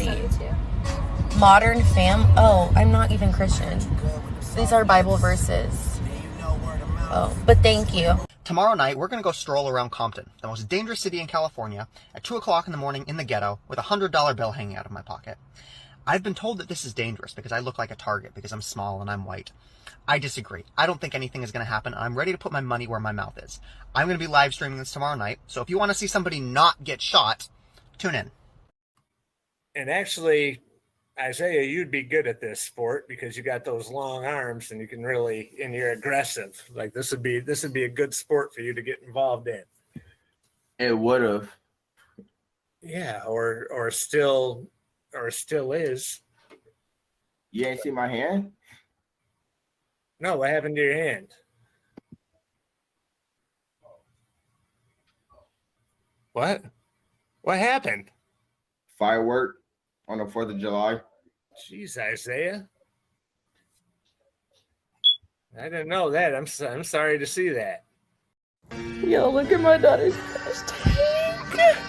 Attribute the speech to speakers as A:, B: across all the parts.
A: see. Modern fam. Oh, I'm not even Christian. These are Bible verses. Oh, but thank you.
B: Tomorrow night, we're going to go stroll around Compton, the most dangerous city in California, at 2 o'clock in the morning in the ghetto with a $100 bill hanging out of my pocket. I've been told that this is dangerous because I look like a target because I'm small and I'm white. I disagree. I don't think anything is going to happen, and I'm ready to put my money where my mouth is. I'm going to be live streaming this tomorrow night, so if you want to see somebody not get shot, tune in.
C: And actually, Isaiah, you'd be good at this sport because you got those long arms and you can really, and you're aggressive. Like this would be a good sport for you to get involved in.
D: It would have.
C: Yeah, or still is.
D: You ain't see my hand?
C: No, what happened to your hand? What? What happened?
D: Firework on the 4th of July.
C: Jeez, Isaiah. I didn't know that. I'm sorry to see that.
A: Yo, look at my daughter's fish tank.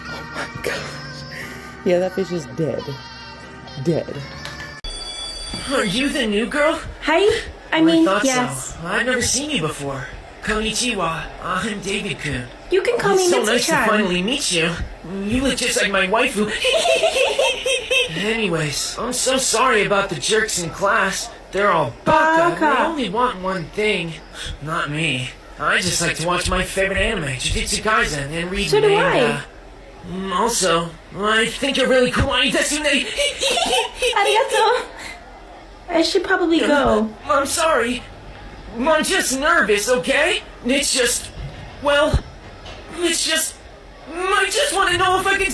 A: Oh my gosh. Yeah, that fish is dead. Dead.
E: Are you the new girl?
F: Hi. I mean,
E: yes. So. I've never seen you before. Konnichiwa. I'm David-kun.
F: You can call me
E: It's so
F: Mitsu-chan.
E: nice to finally meet you. You look just like my waifu. Anyways, I'm so sorry about the jerks in class. They're all baka. They only want one thing. Not me. I just like to watch my favorite anime, Jujutsu Kaisen, and read
F: so
E: manga. Also, I think you're really kawaii desune.
F: Arigato. I should probably go.
E: I'm sorry. I'm just nervous, okay? It's just... Well... It's just... I just want to know if I can...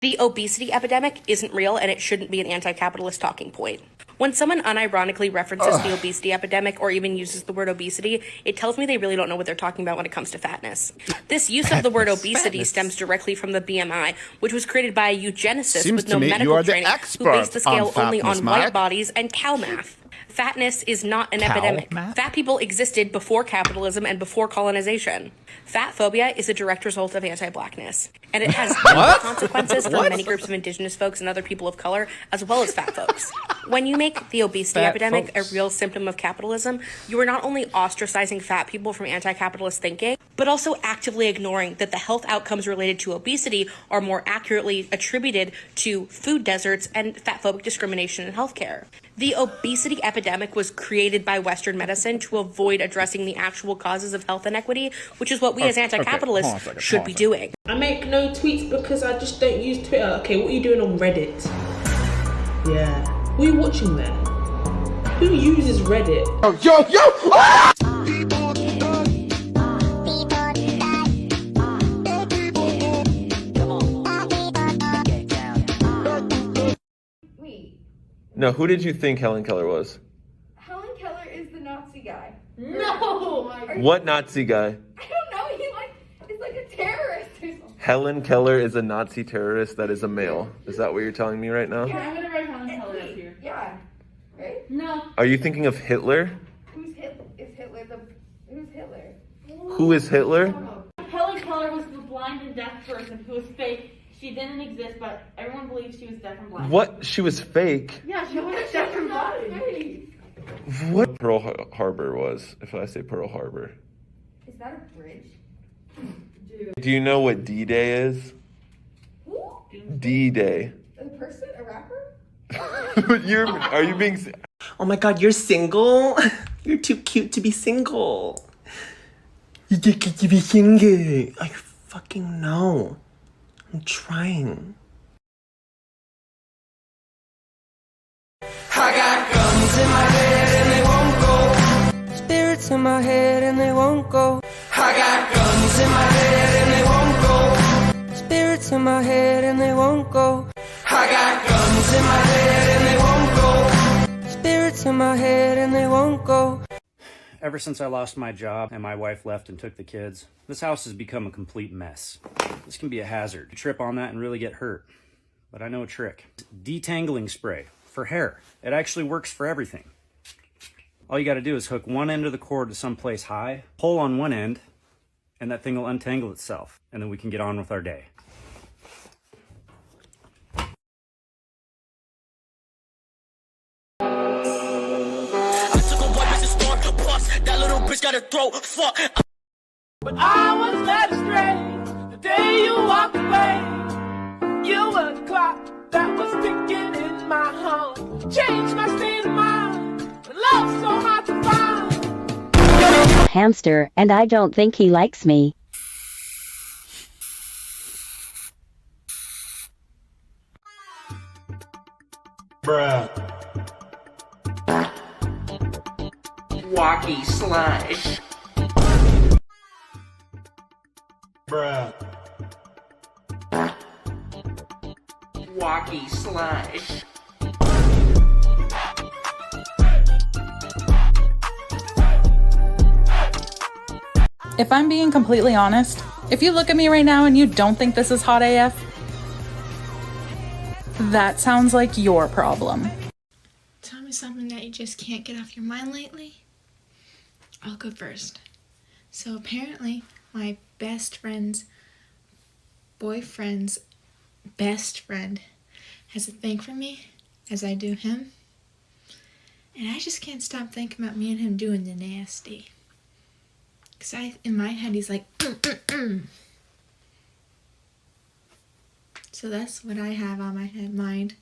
G: The obesity epidemic isn't real, and it shouldn't be an anti-capitalist talking point. When someone unironically references the obesity epidemic or even uses the word obesity, it tells me they really don't know what they're talking about when it comes to fatness. This use of the word obesity stems directly from the BMI, which was created by a eugenicist with no medical training who based the scale only on white bodies and cow math. Fatness is not an epidemic. Fat people existed before capitalism and before colonization. Fat phobia is a direct result of anti-blackness, and it has consequences for many groups of indigenous folks and other people of color, as well as fat folks. When you make the obesity epidemic a real symptom of capitalism, you are not only ostracizing fat people from anti-capitalist thinking, but also actively ignoring that the health outcomes related to obesity are more accurately attributed to food deserts and fat-phobic discrimination in healthcare. The obesity epidemic was created by Western medicine to avoid addressing the actual causes of health inequity, which is what we as anti-capitalists should be doing.
H: I make no tweets because I just don't use Twitter. Okay, what are you doing on Reddit? Yeah. Who are you watching there? Who uses Reddit?
D: Oh, yo! Ah!
I: No, who did you think Helen Keller was?
J: Helen Keller is the Nazi guy.
H: No!
I: What Nazi guy?
J: I don't know. He's like a terrorist or something.
I: Helen Keller is a Nazi terrorist that is a male. Is that what you're telling me right now?
J: Yeah, I'm gonna write Helen Keller up here. Yeah. Right? No.
I: Are you thinking of Hitler?
J: Who's Hitler? Who's Hitler?
I: Who is Hitler?
H: Helen Keller was the blind and deaf person who was fake. She didn't exist, but everyone believes she was deaf and blind.
I: What? She was fake?
H: Yeah, she was deaf and blind.
I: What Pearl Harbor was, if I say Pearl Harbor.
J: Is that a bridge? Dude.
I: Do you know what D-Day is?
J: Who?
I: D-Day.
J: A person? A rapper?
I: Are you being...
E: Oh my god, you're single? You're too cute to be single. You're too cute to be single. I fucking know. I'm trying.
K: I got guns in my head and they won't go. Spirits in my head and they won't go. I got guns in my head and they won't go. Spirits in my head and they won't go. I got guns in my head and they won't go. Spirits in my head and they won't go.
L: Ever since I lost my job and my wife left and took the kids, this house has become a complete mess. This can be a hazard. You trip on that and really get hurt. But I know a trick. Detangling spray for hair. It actually works for everything. All you gotta do is hook one end of the cord to someplace high, pull on one end, and that thing will untangle itself, and then we can get on with our day.
K: That little bitch got a throat, fuck.
M: But I was led astray the day you walked away. You were the clock that was ticking in my home. Changed my state of mind. Love's so hard to find.
N: Hamster, and I don't think he likes me.
O: Bruh.
K: Walkie slash.
O: Bruh.
K: Walkie slash.
P: If I'm being completely honest, if you look at me right now and you don't think this is hot AF, that sounds like your problem.
Q: Tell me something that you just can't get off your mind lately. I'll go first. So apparently, my best friend's boyfriend's best friend has a thing for me, as I do him. And I just can't stop thinking about me and him doing the nasty. Because in my head, he's like, So that's what I have on my mind.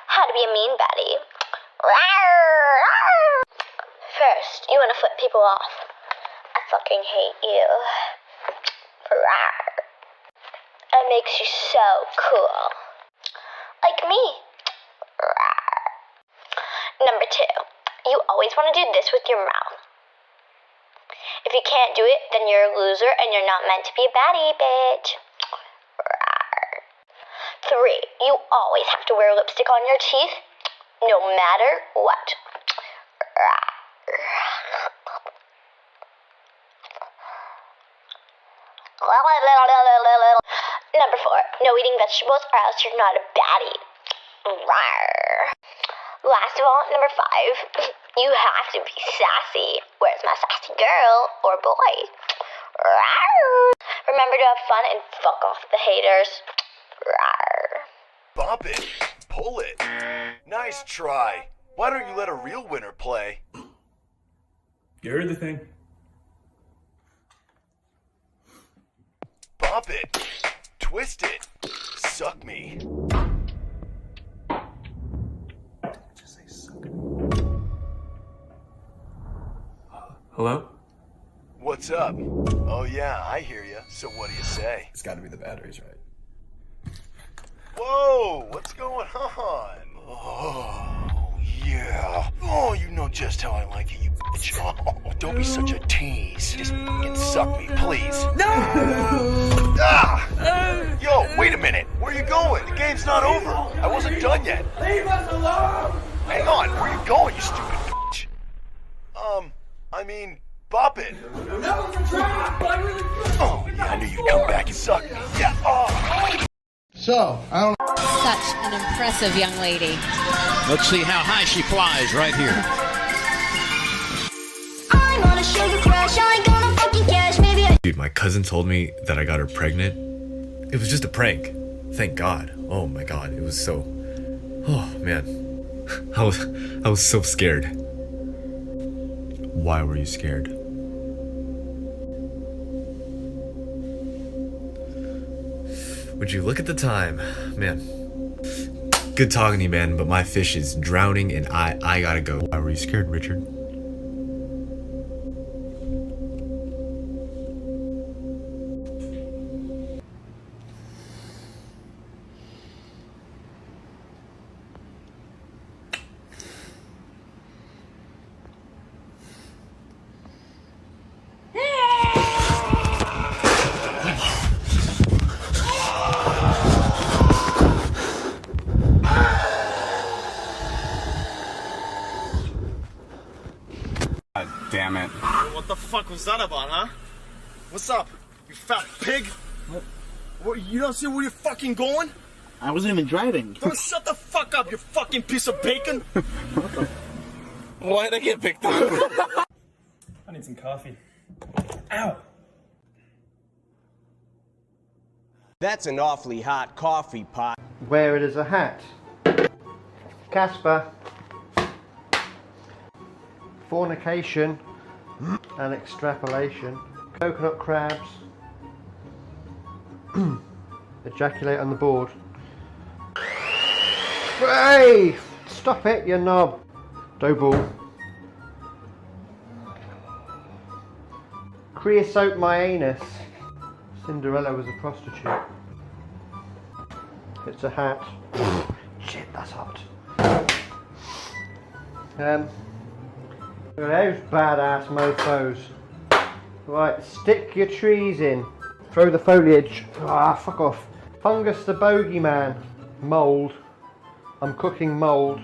R: How to be a mean baddie. First, you want to flip people off. I fucking hate you. It makes you so cool. Like me. Number 2, you always want to do this with your mouth. If you can't do it, then you're a loser and you're not meant to be a baddie, bitch. 3, you always have to wear lipstick on your teeth, no matter what. Number 4, no eating vegetables or else you're not a baddie. Last of all, number 5, you have to be sassy. Where's my sassy girl or boy? Remember to have fun and fuck off the haters.
S: Bump it. Pull it. Nice try. Why don't you let a real winner play?
O: You heard the thing.
S: Bump it. Twist it. Suck me.
O: Hello?
S: What's up? Oh yeah, I hear you. So what do you say?
O: It's gotta be the batteries, right?
S: Whoa, what's going on? Oh, yeah. Oh, you know just how I like it, you bitch. Oh, don't be such a tease. Just fucking suck me, please. No! Ah! Yo, wait a minute. Where are you going? The game's not over. I wasn't done yet.
M: Leave us alone!
S: Hang on, where are you going, you stupid bitch? I mean, bop it. Oh, yeah, I knew you'd come back and suck me. Yeah, oh.
T: So, I don't...
U: Such an impressive young lady.
V: Let's see how high she flies right here.
R: I'm on a sugar crush, I ain't gonna fucking catch, maybe
W: Dude, my cousin told me that I got her pregnant. It was just a prank. Thank God. Oh my God, it was so... Oh, man. I was so scared. Why were you scared? Would you look at the time? Man. Good talking to you, man, but my fish is drowning and I gotta go. Why were you scared, Richard?
X: Damn it.
S: What the fuck was that about, huh? What's up, you fat pig? What, you don't see where you're fucking going?
X: I wasn't even driving.
S: Don't shut the fuck up, you fucking piece of bacon!
X: Why'd I get picked up?
O: I need some coffee. Ow!
A: That's an awfully hot coffee pot.
B: Wear it as a hat. Casper. Fornication and extrapolation. Coconut crabs. Ejaculate on the board. Hey! Stop it, you knob. Dough ball. Creosote my anus. Cinderella was a prostitute. It's a hat. Shit, that's hot. Those badass mofos. Right, stick your trees in. Throw the foliage. Ah, fuck off. Fungus the bogeyman. Mould. I'm cooking mould.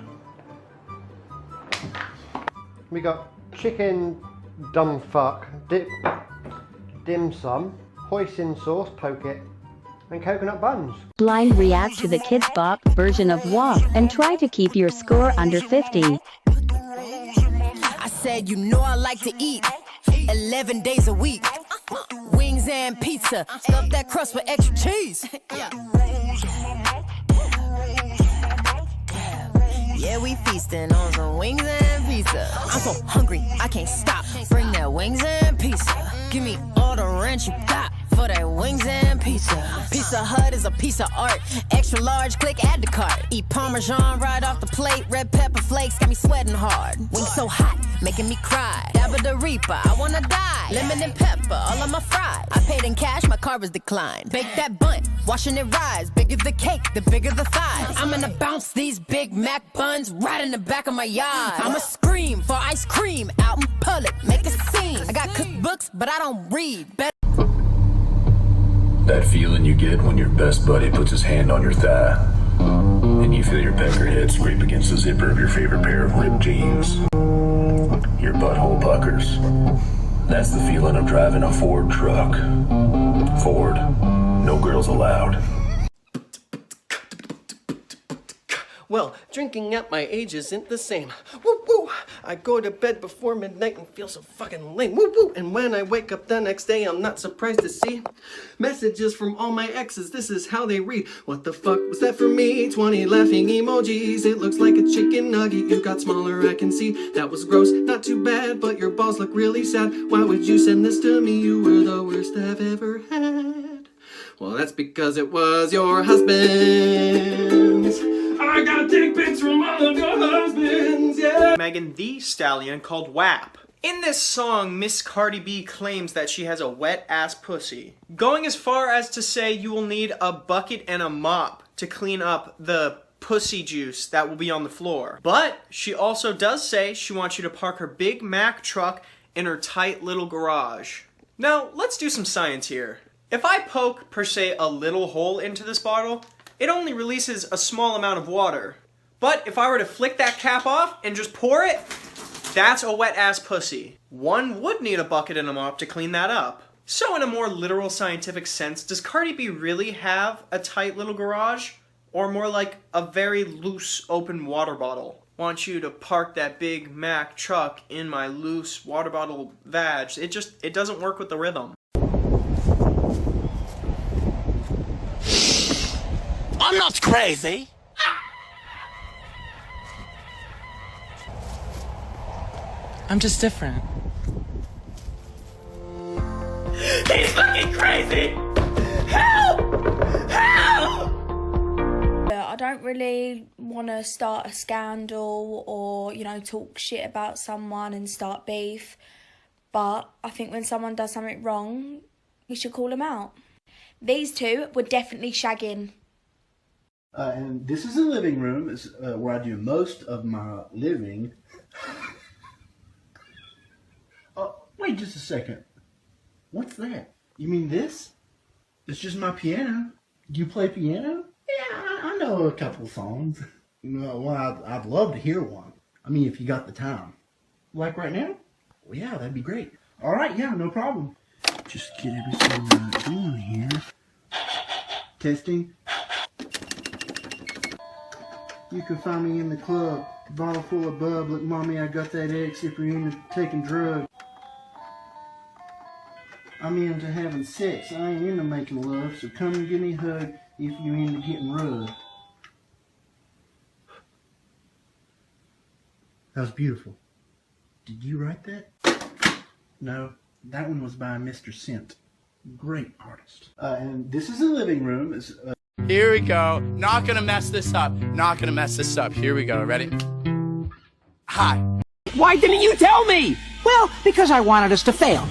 B: We got chicken dumb fuck. Dim sum. Hoisin sauce, poke it. And coconut buns.
N: Blind react to the Kids Bop version of WAP and try to keep your score under 50.
K: I said, you know I like to eat 11 days a week. Wings and pizza, stuff that crust with extra cheese. Yeah, we feasting on some wings and pizza. I'm so hungry, I can't stop. Bring that wings and pizza. Give me all the ranch you got for that wings and pizza. Pizza Hut is a piece of art. Extra large, click, add to cart. Eat Parmesan right off the plate. Red pepper flakes got me sweating hard. Wings so hot, making me cry. Dabba the Reaper, I wanna die. Lemon and pepper, all on my fries. I paid in cash, my car was declined. Bake that bun, watching it rise. Bigger the cake, the bigger the thighs. I'm gonna bounce these Big Mac buns right in the back of my yard. I'ma scream for ice cream out in public, make a scene. I got cookbooks, but I don't read.
O: That feeling you get when your best buddy puts his hand on your thigh and you feel your pecker head scrape against the zipper of your favorite pair of ripped jeans. Your butthole puckers. That's the feeling of driving a Ford truck. Ford, no girls allowed.
E: Well, drinking at my age isn't the same. Woo woo! I go to bed before midnight and feel so fucking lame. Woo woo! And when I wake up the next day, I'm not surprised to see messages from all my exes. This is how they read. What the fuck was that for me? 20 laughing emojis. It looks like a chicken nugget. You got smaller, I can see. That was gross, not too bad, but your balls look really sad. Why would you send this to me? You were the worst I've ever had. Well, that's because it was your husband's. I got dick pics from all of your husbands, yeah.
C: Megan Thee Stallion called WAP. In this song, Miss Cardi B claims that she has a wet ass pussy, going as far as to say you will need a bucket and a mop to clean up the pussy juice that will be on the floor. But she also does say she wants you to park her Big Mac truck in her tight little garage. Now, let's do some science here. If I poke, per se, a little hole into this bottle, it only releases a small amount of water. But if I were to flick that cap off and just pour it, that's a wet ass pussy. One would need a bucket and a mop to clean that up. So in a more literal scientific sense, does Cardi B really have a tight little garage? Or more like a very loose open water bottle? Want you to park that Big Mac truck in my loose water bottle vag. It doesn't work with the rhythm.
V: I'm not crazy.
T: I'm just different.
V: He's fucking crazy! Help! Help!
Y: I don't really want to start a scandal or, you know, talk shit about someone and start beef. But I think when someone does something wrong, you should call them out. These two were definitely shagging.
X: And this is the living room, is where I do most of my living. Oh, wait just a second. What's that? You mean this? It's just my piano. You play piano? Yeah, I know a couple songs. Well, I'd love to hear one. I mean, if you got the time. Like right now? Well, yeah, that'd be great. All right, yeah, no problem. Just get everything going here. Testing. You can find me in the club, bottle full of bub. Look, mommy, I got that X if you're into taking drugs. I'm into having sex. I ain't into making love, so come and give me a hug if you're into getting rubbed. That was beautiful. Did you write that? No, that one was by Mr. Cent. Great artist. And this is a living room. It's,
V: Here we go. Not gonna mess this up. Not gonna mess this up. Here we go. Ready? Hi.
D: Why didn't you tell me? Well, because I wanted us to fail.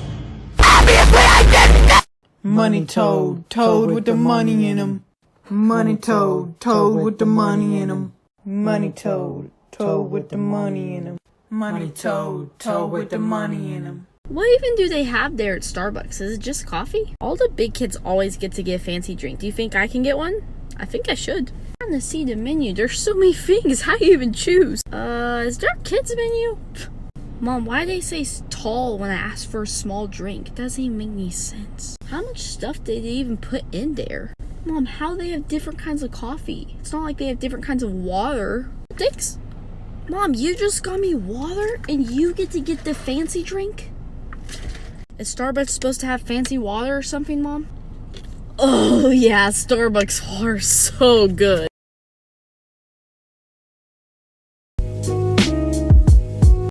T: Money toad, toad with the money in him. Money toad, toad with the money in him. Money toad, toad with the money in him. Money toad, toad with the money in him.
F: What even do they have there at Starbucks? Is it just coffee? All the big kids always get to get a fancy drink. Do you think I can get one? I think I should. I'm trying to see the menu. There's so many things. How do you even choose? Is there a kids menu? Mom, why do they say tall when I ask for a small drink? It doesn't even make any sense. How much stuff did they even put in there? Mom, how do they have different kinds of coffee? It's not like they have different kinds of water. Thanks. Mom, you just got me water and you get to get the fancy drink? Is Starbucks supposed to have fancy water or something, Mom? Oh yeah, Starbucks water is so good.